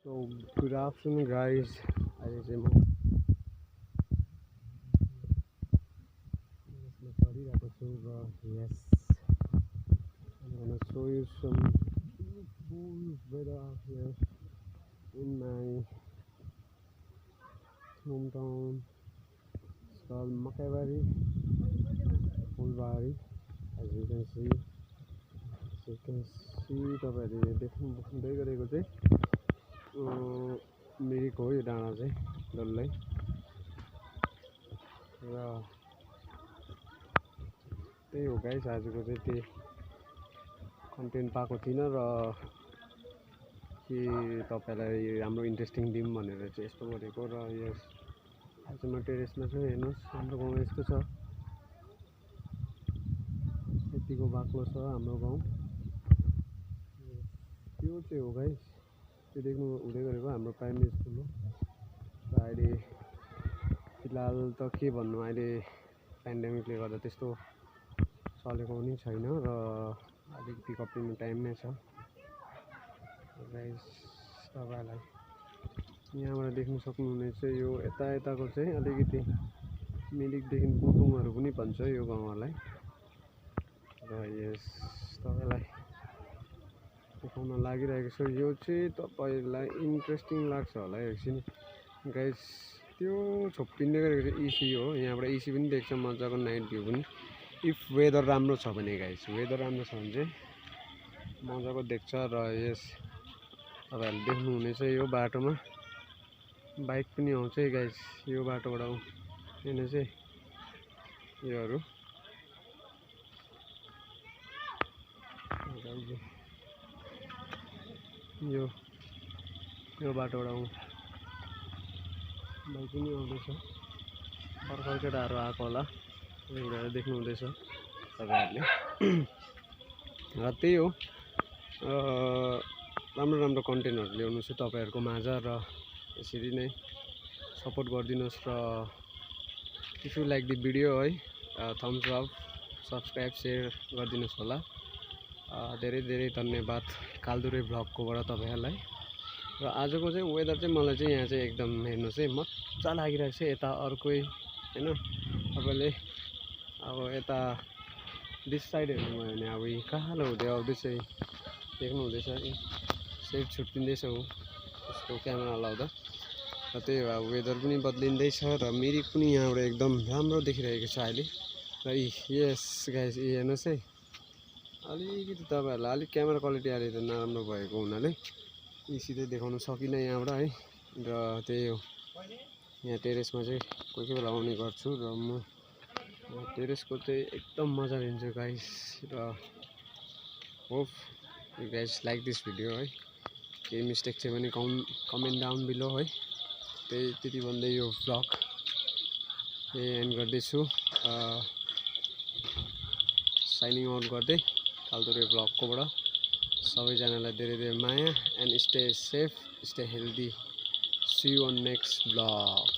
So good afternoon guys. अहिले चाहिँ म यसमा चढिरहेको छु र yes I'm gonna show you some beautiful weather out here in my hometown. It's called Makaibari, Fulbari. As you can see, तपाईँहरूले देख्दै गरेको चाहिँ मिरिक हो यो डाँडा चाहिँ डल्लै र त्यही हो गाइस आजको चाहिँ त्यही कन्टेन्ट पाएको थिइनँ र कि तपाईँलाई राम्रो इन्ट्रेस्टिङ दिउँ भनेर चाहिँ यस्तो गरेको र यस आज म टेरेसमा छु हेर्नुहोस् हाम्रो गाउँ यस्तो छ यतिको बाक्लो छ हाम्रो गाउँ त्यो चाहिँ हो गाइस त्यो देख्नु हुँदै गरेको हाम्रो प्राइमेरी स्कुल हो र अहिले फिलहाल त के भन्नु अहिले पेन्डेमिकले गर्दा त्यस्तो चलेको पनि छैन र अलिकति कप्लिनु टाइममै छ गाइस तपाईँलाई यहाँबाट देख्न सक्नुहुनेछ यो यताको चाहिँ अलिकति मिरिकदेखि बुटुङहरू पनि भन्छ यो गाउँहरूलाई र यस तपाईँलाई देखाउन लागिरहेको छ यो चाहिँ तपाईँलाई इन्ट्रेस्टिङ लाग्छ होला एकछिन गाइस त्यो छोपिँदै गरेको चाहिँ इसी हो यहाँबाट इसी पनि देख्छ मजाको नाइट भ्यू पनि इफ वेदर राम्रो छ भने गाइस वेदर राम्रो छ भने चाहिँ मजाको देख्छ र यस तपाईँहरूले देख्नुहुनेछ यो बाटोमा बाइक पनि आउँछ है गाइस यो बाटोबाट हेर्नु चाहिँ योहरू यो बाटोबाट बाइक पनि आउँदैछ भर्खर केटाहरू आएको होला एउटा देख्नुहुँदैछ तपाईँहरूले र त्यही हो राम्रो राम्रो कन्टेन्टहरू ल्याउनु चाहिँ तपाईँहरूको माझ र यसरी नै सपोर्ट गरिदिनुहोस् र if you like the video है थम्स अप सब्सक्राइब सेयर गरिदिनुहोस् होला धेरै धेरै धन्यवाद कालदुरे भ्लगकोबाट तपाईँहरूलाई र आजको चाहिँ वेदर चाहिँ मलाई चाहिँ यहाँ चाहिँ एकदम हेर्नुहोस् है मजा लागिरहेको छ यता अर्कै हैन तपाईँले अब यता दिस साइड हेर्नुभयो भने अब कालो हुँदै आउँदैछ देख्नुहुँदैछ सेट छुट्टिँदैछ हो यसको क्यामेरा लाउँदा र त्यही हो अब वेदर पनि बद्लिँदैछ र मिरिक पनि यहाँबाट एकदम राम्रो देखिरहेको छ अहिले र यस गाइस हेर्नुहोस् है अलिकति तपाईँहरूलाई अलिक क्यामेरा क्वालिटी अहिले त नराम्रो भएको हुनाले सिधै देखाउन सकिनँ यहाँबाट है र त्यही हो यहाँ टेरेसमा चाहिँ कोही कोही बेला आउने गर्छु र म टेरेसको चाहिँ एकदम मजा लिन्छु गाइस र hope you guys like this video है केही मिस्टेक थियो भने कमेन्ट डाउन बिलो है त्यति भन्दै यो भ्लग एन्ड गर्दैछु साइनिङ आउट गर्दै कालदुरे भ्लगकोबाट सबैजनालाई धेरै धेरै माया and stay safe stay healthy see you on next vlog.